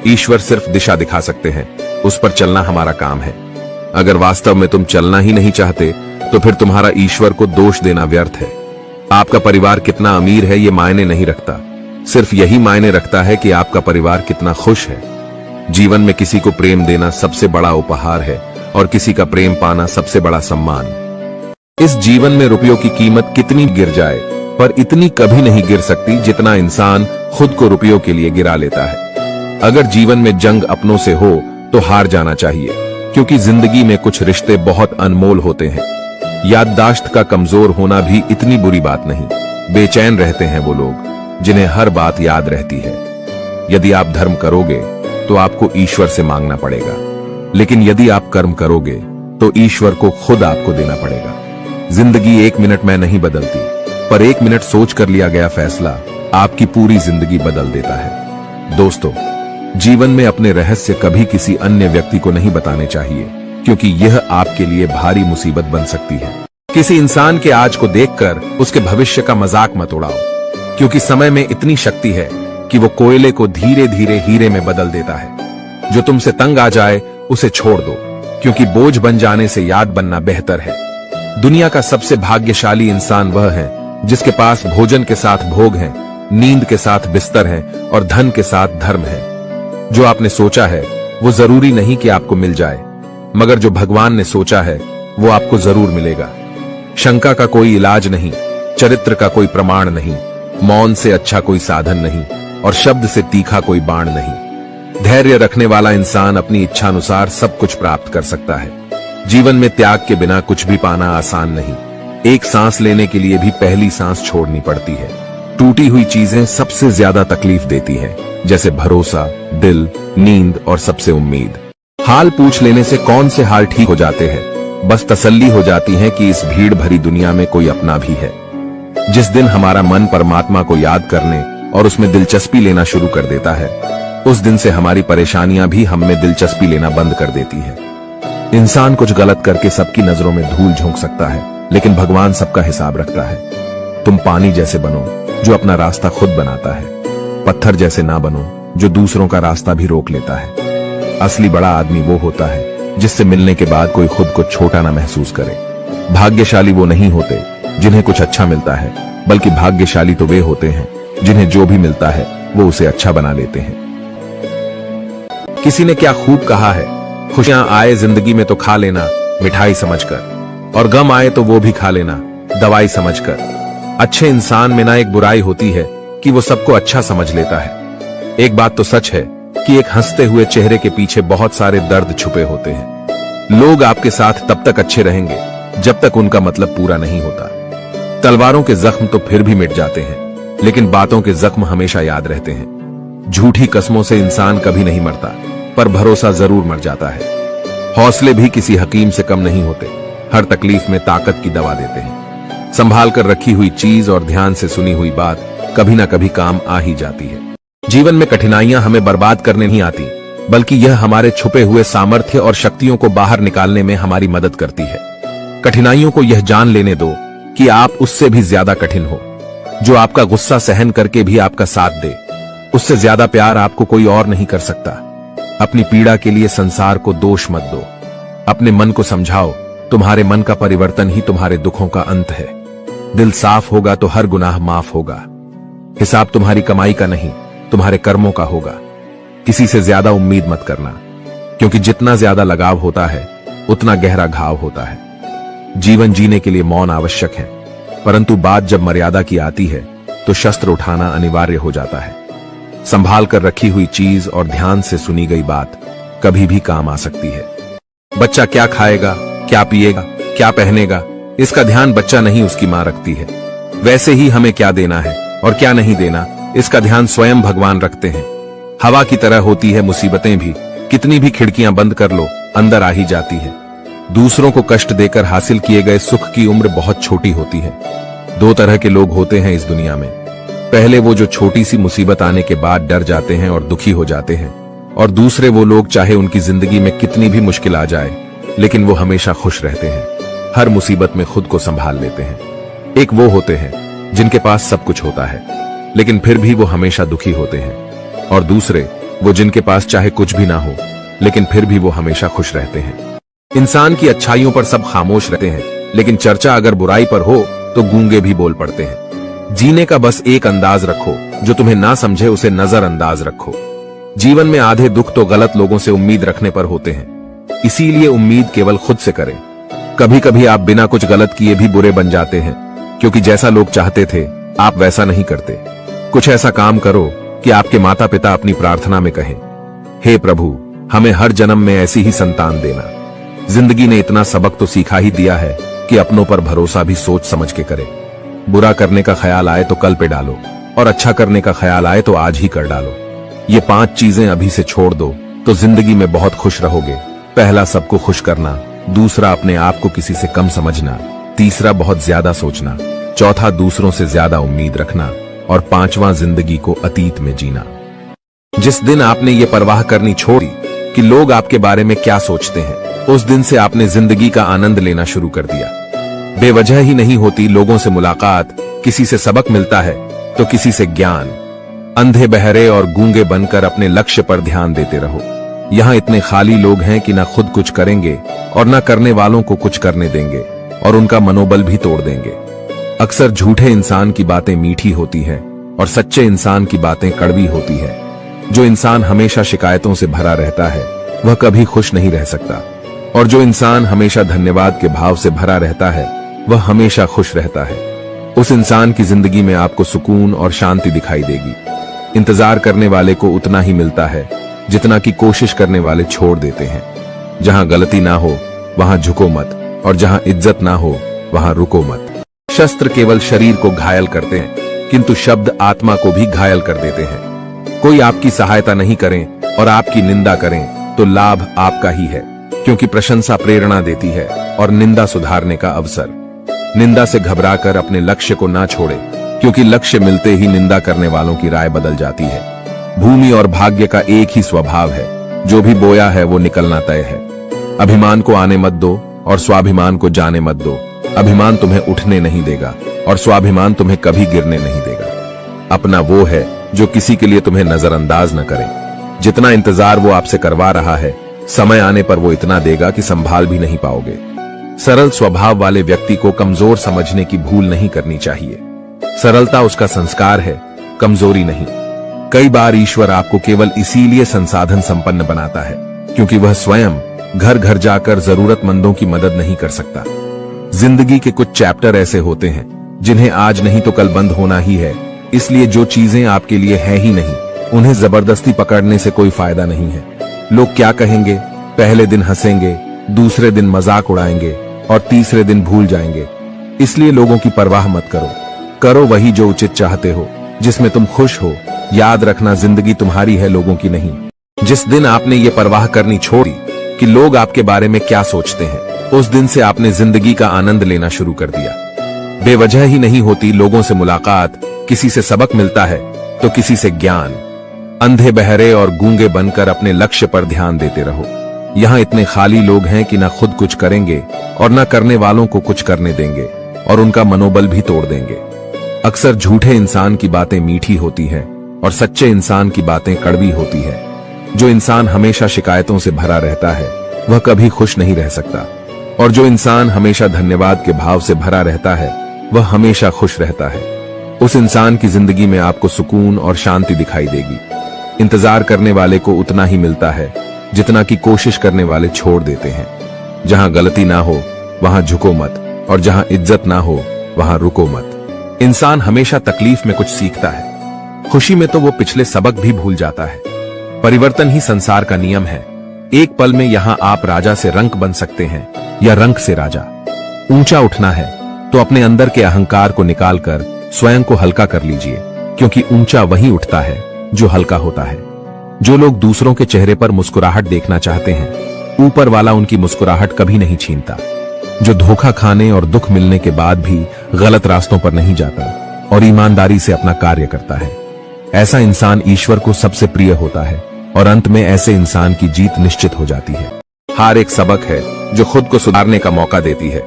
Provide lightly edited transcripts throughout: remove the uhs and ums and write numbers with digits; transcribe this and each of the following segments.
ईश्वर सिर्फ दिशा दिखा सकते हैं, उस पर चलना हमारा काम है। अगर वास्तव में तुम चलना ही नहीं चाहते तो फिर तुम्हारा ईश्वर को दोष देना व्यर्थ है। आपका परिवार कितना अमीर है ये मायने नहीं रखता, सिर्फ यही मायने रखता है कि आपका परिवार कितना खुश है। जीवन में किसी को प्रेम देना सबसे बड़ा उपहार है और किसी का प्रेम पाना सबसे बड़ा सम्मान। इस जीवन में रुपयों की कीमत कितनी गिर जाए, पर इतनी कभी नहीं गिर सकती जितना इंसान खुद को रुपयों के लिए गिरा लेता है। अगर जीवन में जंग अपनों से हो तो हार जाना चाहिए, क्योंकि जिंदगी में कुछ रिश्ते बहुत अनमोल होते हैं। याददाश्त का कमजोर होना भी इतनी बुरी बात नहीं। बेचैन रहते हैं वो लोग जिन्हें हर बात याद रहती है। यदि आप धर्म करोगे तो आपको ईश्वर से मांगना पड़ेगा, लेकिन यदि आप कर्म करोगे तो ईश्वर को खुद आपको देना पड़ेगा। जिंदगी 1 मिनट में नहीं बदलती, पर 1 मिनट सोच कर लिया गया फैसला आपकी पूरी जिंदगी बदल देता है। दोस्तों, जीवन में अपने रहस्य कभी किसी अन्य व्यक्ति को नहीं बताने चाहिए, क्योंकि यह आपके लिए भारी मुसीबत बन सकती है। किसी इंसान के आज को देखकर उसके भविष्य का मजाक मत उड़ाओ, क्योंकि समय में इतनी शक्ति है कि वो कोयले को धीरे धीरे हीरे में बदल देता है। जो तुमसे तंग आ जाए उसे छोड़ दो, क्योंकि बोझ बन जाने से याद बनना बेहतर है। दुनिया का सबसे भाग्यशाली इंसान वह है जिसके पास भोजन के साथ भोग है, नींद के साथ बिस्तर है और धन के साथ धर्म है। जो आपने सोचा है वो जरूरी नहीं कि आपको मिल जाए, मगर जो भगवान ने सोचा है वो आपको जरूर मिलेगा। शंका का कोई इलाज नहीं, चरित्र का कोई प्रमाण नहीं, मौन से अच्छा कोई साधन नहीं और शब्द से तीखा कोई बाण नहीं। धैर्य रखने वाला इंसान अपनी इच्छानुसार सब कुछ प्राप्त कर सकता है। जीवन में त्याग के बिना कुछ भी पाना आसान नहीं। एक सांस लेने के लिए भी पहली सांस छोड़नी पड़ती है। टूटी हुई चीजें सबसे ज्यादा तकलीफ देती हैं, जैसे भरोसा, दिल, नींद और सबसे उम्मीद। हाल पूछ लेने से कौन से हाल ठीक हो जाते हैं, बस तसल्ली हो जाती है कि इस भीड़ भरी दुनिया में कोई अपना भी है। जिस दिन हमारा मन परमात्मा को याद करने और उसमें दिलचस्पी लेना शुरू कर देता है, उस दिन से हमारी परेशानियां भी हममें दिलचस्पी लेना बंद कर देती है। इंसान कुछ गलत करके सबकी नजरों में धूल झोंक सकता है, लेकिन भगवान सबका हिसाब रखता है। तुम पानी जैसे बनो जो अपना रास्ता खुद बनाता है, पत्थर जैसे ना बनो जो दूसरों का रास्ता भी रोक लेता है। असली बड़ा आदमी वो होता है जिससे मिलने के बाद कोई खुद को छोटा ना महसूस करे। भाग्यशाली वो नहीं होते जिन्हें कुछ अच्छा मिलता है, बल्कि भाग्यशाली तो वे होते हैं जिन्हें जो भी मिलता है वो उसे अच्छा बना लेते हैं। किसी ने क्या खूब कहा है, खुशियां आए जिंदगी में तो खा लेना मिठाई समझकर, और गम आए तो वो भी खा लेना दवाई समझकर। अच्छे इंसान में ना एक बुराई होती है कि वो सबको अच्छा समझ लेता है। एक बात तो सच है कि एक हंसते हुए चेहरे के पीछे बहुत सारे दर्द छुपे होते हैं। लोग आपके साथ तब तक अच्छे रहेंगे जब तक उनका मतलब पूरा नहीं होता। तलवारों के जख्म तो फिर भी मिट जाते हैं, लेकिन बातों के जख्म हमेशा याद रहते हैं। झूठी कसमों से इंसान कभी नहीं मरता, पर भरोसा जरूर मर जाता है। हौसले भी किसी हकीम से कम नहीं होते, हर तकलीफ में ताकत की दवा देते हैं। संभाल कर रखी हुई चीज और ध्यान से सुनी हुई बात कभी ना कभी काम आ ही जाती है। जीवन में कठिनाइयां हमें बर्बाद करने नहीं आती, बल्कि यह हमारे छुपे हुए सामर्थ्य और शक्तियों को बाहर निकालने में हमारी मदद करती है। कठिनाइयों को यह जान लेने दो कि आप उससे भी ज्यादा कठिन हो। जो आपका गुस्सा सहन करके भी आपका साथ दे, उससे ज्यादा प्यार आपको कोई और नहीं कर सकता। अपनी पीड़ा के लिए संसार को दोष मत दो। अपने मन को समझाओ, तुम्हारे मन का परिवर्तन ही तुम्हारे दुखों का अंत है। दिल साफ होगा तो हर गुनाह माफ होगा। हिसाब तुम्हारी कमाई का नहीं, तुम्हारे कर्मों का होगा। किसी से ज्यादा उम्मीद मत करना, क्योंकि जितना ज्यादा लगाव होता है उतना गहरा घाव होता है। जीवन जीने के लिए मौन आवश्यक है, परंतु बात जब मर्यादा की आती है तो शस्त्र उठाना अनिवार्य हो जाता है। संभाल कर रखी हुई चीज और ध्यान से सुनी गई बात कभी भी काम आ सकती है। बच्चा क्या खाएगा, क्या पिएगा, क्या पहनेगा, इसका ध्यान बच्चा नहीं उसकी मां रखती है। वैसे ही हमें क्या देना है और क्या नहीं देना, इसका ध्यान स्वयं भगवान रखते हैं। हवा की तरह होती है मुसीबतें भी, कितनी भी खिड़कियां बंद कर लो अंदर आ ही जाती है। दूसरों को कष्ट देकर हासिल किए गए सुख की उम्र बहुत छोटी होती है। 2 तरह के लोग होते हैं इस दुनिया में। पहले वो जो छोटी सी मुसीबत आने के बाद डर जाते हैं और दुखी हो जाते हैं, और दूसरे वो लोग चाहे उनकी जिंदगी में कितनी भी मुश्किल आ जाए, लेकिन वो हमेशा खुश रहते हैं, हर मुसीबत में खुद को संभाल लेते हैं। एक वो होते हैं जिनके पास सब कुछ होता है, लेकिन फिर भी वो हमेशा दुखी होते हैं, और दूसरे वो जिनके पास चाहे कुछ भी ना हो लेकिन फिर भी वो हमेशा खुश रहते हैं। इंसान की अच्छाइयों पर सब खामोश रहते हैं, लेकिन चर्चा अगर बुराई पर हो तो गूंगे भी बोल पड़ते हैं। जीने का बस एक अंदाज रखो, जो तुम्हें ना समझे उसे नजरअंदाज रखो। जीवन में आधे दुख तो गलत लोगों से उम्मीद रखने पर होते हैं, इसीलिए उम्मीद केवल खुद से करें। कभी कभी आप बिना कुछ गलत किए भी बुरे बन जाते हैं, क्योंकि जैसा लोग चाहते थे आप वैसा नहीं करते। कुछ ऐसा काम करो कि आपके माता पिता अपनी प्रार्थना में कहें, हे प्रभु हमें हर जन्म में ऐसी ही संतान देना। जिंदगी ने इतना सबक तो सिखा ही दिया है कि अपनों पर भरोसा भी सोच समझ के करें। बुरा करने का ख्याल आए तो कल पे डालो, और अच्छा करने का ख्याल आए तो आज ही कर डालो। ये 5 चीजें अभी से छोड़ दो तो जिंदगी में बहुत खुश रहोगे। पहला, सबको खुश करना। दूसरा, अपने आप को किसी से कम समझना। तीसरा, बहुत ज्यादा सोचना। चौथा, दूसरों से ज्यादा उम्मीद रखना। और 5वां, जिंदगी को अतीत में जीना। जिस दिन आपने ये परवाह करनी छोड़ी कि लोग आपके बारे में क्या सोचते हैं, उस दिन से आपने जिंदगी का आनंद लेना शुरू कर दिया। बेवजह ही नहीं होती लोगों से मुलाकात, किसी से सबक मिलता है तो किसी से ज्ञान। अंधे बहरे और गूंगे बनकर अपने लक्ष्य पर ध्यान देते रहो। यहाँ इतने खाली लोग हैं कि ना खुद कुछ करेंगे और ना करने वालों को कुछ करने देंगे, और उनका मनोबल भी तोड़ देंगे। अक्सर झूठे इंसान की बातें मीठी होती है और सच्चे इंसान की बातें कड़वी होती है। जो इंसान हमेशा शिकायतों से भरा रहता है वह कभी खुश नहीं रह सकता, और जो इंसान हमेशा धन्यवाद के भाव से भरा रहता है वह हमेशा खुश रहता है। उस इंसान की जिंदगी में आपको सुकून और शांति दिखाई देगी। इंतजार करने वाले को उतना ही मिलता है जितना कि कोशिश करने वाले छोड़ देते हैं। जहां गलती ना हो वहां झुको मत, और जहां इज्जत ना हो वहां रुको मत। शस्त्र केवल शरीर को घायल करते हैं, किंतु शब्द आत्मा को भी घायल कर देते हैं। कोई आपकी सहायता नहीं करें और आपकी निंदा करें तो लाभ आपका ही है, क्योंकि प्रशंसा प्रेरणा देती है और निंदा सुधारने का अवसर। निंदा से घबराकर अपने लक्ष्य को ना छोड़े, क्योंकि लक्ष्य मिलते ही निंदा करने वालों की राय बदल जाती है। भूमि और भाग्य का एक ही स्वभाव है, जो भी बोया है वो निकलना तय है। अभिमान को आने मत दो और स्वाभिमान को जाने मत दो। अभिमान तुम्हें उठने नहीं देगा और स्वाभिमान तुम्हें कभी गिरने नहीं देगा। अपना वो है जो किसी के लिए तुम्हें नजरअंदाज न करे। जितना इंतजार वो आपसे करवा रहा है, समय आने पर वो इतना देगा कि संभाल भी नहीं पाओगे। सरल स्वभाव वाले व्यक्ति को कमजोर समझने की भूल नहीं करनी चाहिए। सरलता उसका संस्कार है, कमजोरी नहीं। कई बार ईश्वर आपको केवल इसीलिए संसाधन संपन्न बनाता है क्योंकि वह स्वयं घर घर जाकर जरूरतमंदों की मदद नहीं कर सकता। जिंदगी के कुछ चैप्टर ऐसे होते हैं जिन्हें आज नहीं तो कल बंद होना ही है, इसलिए जो चीजें आपके लिए है ही नहीं उन्हें जबरदस्ती पकड़ने से कोई फायदा नहीं है। लोग क्या कहेंगे, पहले दिन हंसेंगे, दूसरे दिन मजाक उड़ाएंगे और तीसरे दिन भूल जाएंगे। इसलिए लोगों की परवाह मत करो, करो वही जो उचित चाहते हो, जिसमें तुम खुश हो। याद रखना, जिंदगी तुम्हारी है, लोगों की नहीं। जिस दिन आपने ये परवाह करनी छोड़ी कि लोग आपके बारे में क्या सोचते हैं, उस दिन से आपने जिंदगी का आनंद लेना शुरू कर दिया। बेवजह ही नहीं होती लोगों से मुलाकात, किसी से सबक मिलता है तो किसी से ज्ञान। अंधे बहरे और गूंगे बनकर अपने लक्ष्य पर ध्यान देते रहो। यहाँ इतने खाली लोग हैं कि ना खुद कुछ करेंगे और ना करने वालों को कुछ करने देंगे, और उनका मनोबल भी तोड़ देंगे। अक्सर झूठे इंसान की बातें मीठी होती हैं और सच्चे इंसान की बातें कड़वी होती है। जो इंसान हमेशा शिकायतों से भरा रहता है वह कभी खुश नहीं रह सकता, और जो इंसान हमेशा धन्यवाद के भाव से भरा रहता है वह हमेशा खुश रहता है। उस इंसान की जिंदगी में आपको सुकून और शांति दिखाई देगी। इंतजार करने वाले को उतना ही मिलता है जितना कि कोशिश करने वाले छोड़ देते हैं। जहां गलती ना हो वहां झुको मत, और जहां इज्जत ना हो वहां रुको मत। इंसान हमेशा तकलीफ में कुछ सीखता है, खुशी में तो वो पिछले सबक भी भूल जाता है। परिवर्तन ही संसार का नियम है। एक पल में यहाँ आप राजा से रंक बन सकते हैं या रंक से राजा। ऊंचा उठना है तो अपने अंदर के अहंकार को निकालकर स्वयं को हल्का कर लीजिए, क्योंकि ऊंचा वही उठता है जो हल्का होता है। जो लोग दूसरों के चेहरे पर मुस्कुराहट देखना चाहते हैं, ऊपर वाला उनकी मुस्कुराहट कभी नहीं छीनता। जो धोखा खाने और दुख मिलने के बाद भी गलत रास्तों पर नहीं जाता और ईमानदारी से अपना कार्य करता है, ऐसा इंसान ईश्वर को सबसे प्रिय होता है, और अंत में ऐसे इंसान की जीत निश्चित हो जाती है। हार एक सबक है जो खुद को सुधारने का मौका देती है।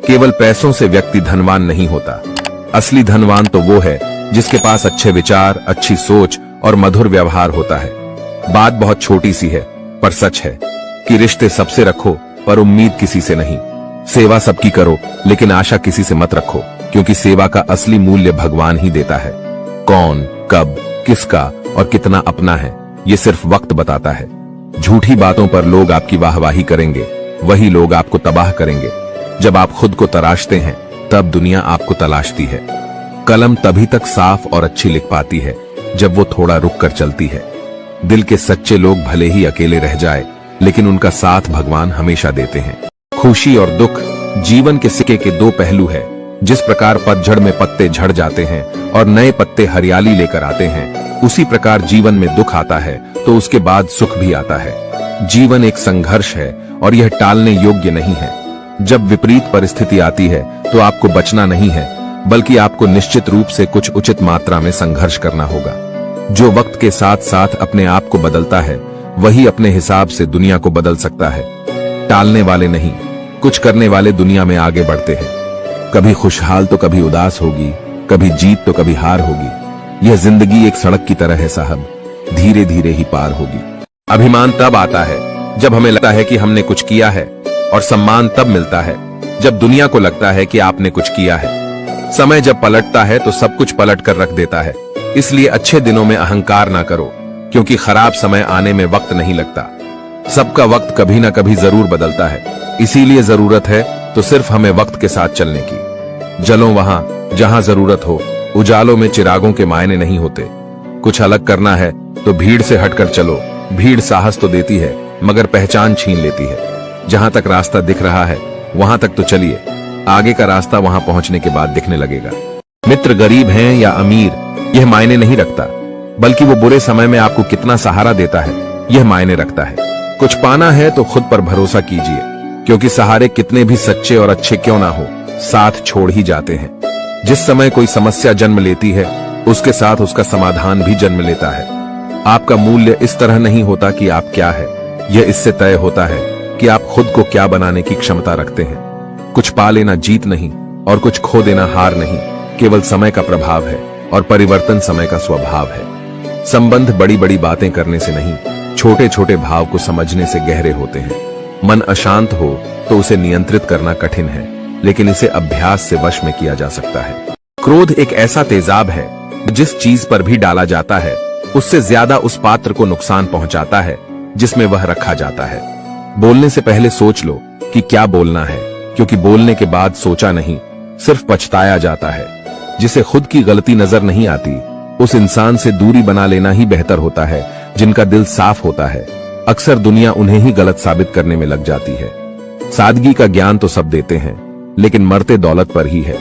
केवल पैसों से व्यक्ति धनवान नहीं होता। असली धनवान तो वो है जिसके पास अच्छे विचार, अच्छी सोच और मधुर व्यवहार होता है। बात बहुत छोटी सी है पर सच है कि रिश्ते सबसे रखो पर उम्मीद किसी से नहीं। सेवा सबकी करो लेकिन आशा किसी से मत रखो, क्योंकि सेवा का असली मूल्य भगवान ही देता है। कौन, कब, किसका और कितना अपना है ये सिर्फ वक्त बताता है। झूठी बातों पर लोग आपकी वाहवाही करेंगे, वही लोग आपको तबाह करेंगे। जब आप खुद को तराशते हैं तब दुनिया आपको तलाशती है। कलम तभी तक साफ और अच्छी लिख पाती है जब वो थोड़ा रुक कर चलती है। दिल के सच्चे लोग भले ही अकेले रह जाए लेकिन उनका साथ भगवान हमेशा देते हैं। खुशी और दुख जीवन के सिक्के के दो पहलू है। जिस प्रकार पतझड़ में पत्ते झड़ जाते हैं और नए पत्ते हरियाली लेकर आते हैं, उसी प्रकार जीवन में दुख आता है तो उसके बाद सुख भी आता है। जीवन एक संघर्ष है और यह टालने योग्य नहीं है। जब विपरीत परिस्थिति आती है तो आपको बचना नहीं है, बल्कि आपको निश्चित रूप से कुछ उचित मात्रा में संघर्ष करना होगा। जो वक्त के साथ साथ अपने आप को बदलता है वही अपने हिसाब से दुनिया को बदल सकता है। टालने वाले नहीं, कुछ करने वाले दुनिया में आगे बढ़ते हैं। कभी खुशहाल तो कभी उदास होगी, कभी जीत तो कभी हार होगी। यह जिंदगी एक सड़क की तरह है साहब, धीरे धीरे ही पार होगी। अभिमान तब आता है जब हमें लगता है कि हमने कुछ किया है, और सम्मान तब मिलता है जब दुनिया को लगता है कि आपने कुछ किया है। समय जब पलटता है तो सब कुछ पलट कर रख देता है। इसलिए अच्छे दिनों में अहंकार ना करो, क्योंकि खराब समय आने में वक्त नहीं लगता। सबका वक्त कभी ना कभी जरूर बदलता है, इसीलिए जरूरत है तो सिर्फ हमें वक्त के साथ चलने की। जलो वहां जहां जरूरत हो, उजालों में चिरागों के मायने नहीं होते। कुछ अलग करना है तो भीड़ से हटकर चलो। भीड़ साहस तो देती है मगर पहचान छीन लेती है। जहां तक रास्ता दिख रहा है वहां तक तो चलिए, आगे का रास्ता वहां पहुंचने के बाद दिखने लगेगा। मित्र गरीब हैं या अमीर यह मायने नहीं रखता, बल्कि वो बुरे समय में आपको कितना सहारा देता है यह मायने रखता है। कुछ पाना है तो खुद पर भरोसा कीजिए, क्योंकि सहारे कितने भी सच्चे और अच्छे क्यों ना हो, साथ छोड़ ही जाते हैं। जिस समय कोई समस्या जन्म लेती है उसके साथ उसका समाधान भी जन्म लेता है। आपका मूल्य इस तरह नहीं होता कि आप क्या है, यह इससे तय होता है कि आप खुद को क्या बनाने की क्षमता रखते हैं। कुछ पा लेना जीत नहीं और कुछ खो देना हार नहीं, केवल समय का प्रभाव है और परिवर्तन समय का स्वभाव है। संबंध बड़ी बड़ी बातें करने से नहीं, छोटे छोटे भाव को समझने से गहरे होते हैं। मन अशांत हो तो उसे नियंत्रित करना कठिन है, लेकिन इसे अभ्यास से वश में किया जा सकता है। क्रोध एक ऐसा तेजाब है जिस चीज पर भी डाला जाता है उससे ज्यादा उस पात्र को नुकसान पहुंचाता है जिसमें वह रखा जाता है। बोलने से पहले सोच लो कि क्या बोलना है, क्योंकि बोलने के बाद सोचा नहीं, सिर्फ पछताया जाता है। जिसे खुद की गलती नजर नहीं आती उस इंसान से दूरी बना लेना ही बेहतर होता है। जिनका दिल साफ होता है अक्सर दुनिया उन्हें ही गलत साबित करने में लग जाती है। सादगी का ज्ञान तो सब देते हैं, लेकिन मरते दौलत पर ही है।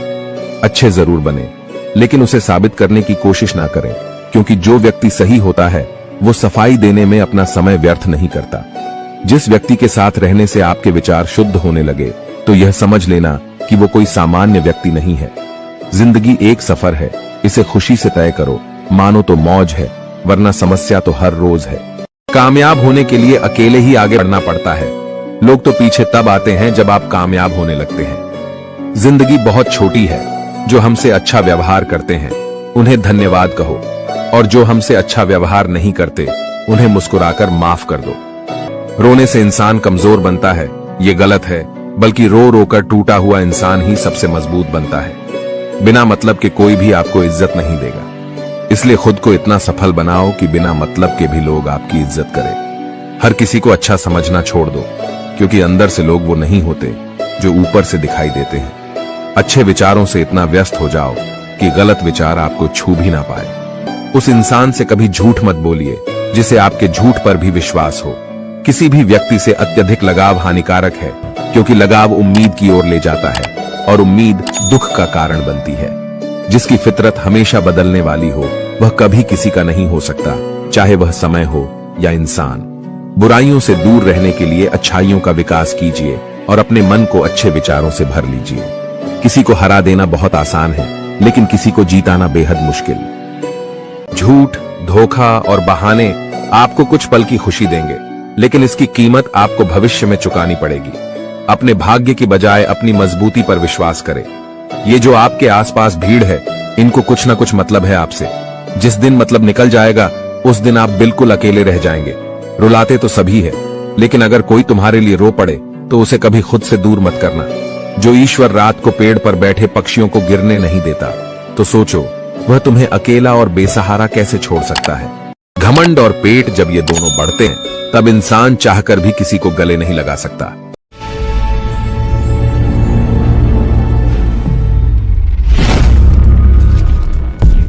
अच्छे जरूर बने, लेकिन उसे साबित करने की कोशिश ना करें, क्योंकि जो व्यक्ति सही होता है वो सफाई देने में अपना समय व्यर्थ नहीं करता। जिस व्यक्ति के साथ रहने से आपके विचार शुद्ध होने लगे तो यह समझ लेना कि वो कोई सामान्य व्यक्ति नहीं है। जिंदगी एक सफर है, इसे खुशी से तय करो, मानो तो मौज है, वरना समस्या तो हर रोज है। कामयाब होने के लिए अकेले ही आगे बढ़ना पड़ता है। लोग तो पीछे तब आते हैं जब आप कामयाब होने लगते हैं। जिंदगी बहुत छोटी है, जो हमसे अच्छा व्यवहार करते हैं उन्हें धन्यवाद कहो, और जो हमसे अच्छा व्यवहार नहीं करते उन्हें मुस्कुराकर माफ कर दो। रोने से इंसान कमजोर बनता है ये गलत है, बल्कि रो रो कर टूटा हुआ इंसान ही सबसे मजबूत बनता है। बिना मतलब के कोई भी आपको इज्जत नहीं देगा, इसलिए खुद को इतना सफल बनाओ कि बिना मतलब के भी लोग आपकी इज्जत करें। हर किसी को अच्छा समझना छोड़ दो, क्योंकि अंदर से लोग वो नहीं होते जो ऊपर से दिखाई देते हैं। अच्छे विचारों से इतना व्यस्त हो जाओ कि गलत विचार आपको छू भी ना पाए। उस इंसान से कभी झूठ मत बोलिए जिसे आपके झूठ पर भी विश्वास हो। किसी भी व्यक्ति से अत्यधिक लगाव हानिकारक है, क्योंकि लगाव उम्मीद की ओर ले जाता है और उम्मीद दुख का कारण बनती है। जिसकी फितरत हमेशा बदलने वाली हो वह कभी किसी का नहीं हो सकता, चाहे वह समय हो या इंसान। बुराइयों से दूर रहने के लिए अच्छाइयों का विकास कीजिए और अपने मन को अच्छे विचारों से भर लीजिए। किसी को हरा देना बहुत आसान है, लेकिन किसी को जीताना बेहद मुश्किल। झूठ, धोखा और बहाने आपको कुछ पल की खुशी देंगे, लेकिन इसकी कीमत आपको भविष्य में चुकानी पड़ेगी। अपने भाग्य की बजाय अपनी मजबूती पर विश्वास करें। ये जो आपके आसपास भीड़ है, इनको कुछ ना कुछ मतलब है आपसे। जिस दिन मतलब निकल जाएगा उस दिन आप बिल्कुल अकेले रह जाएंगे। रुलाते तो सभी है, लेकिन अगर कोई तुम्हारे लिए रो पड़े तो उसे कभी खुद से दूर मत करना। जो ईश्वर रात को पेड़ पर बैठे पक्षियों को गिरने नहीं देता, तो सोचो वह तुम्हें अकेला और बेसहारा कैसे छोड़ सकता है। घमंड और पेट जब ये दोनों बढ़ते हैं, तब इंसान चाहकर भी किसी को गले नहीं लगा सकता।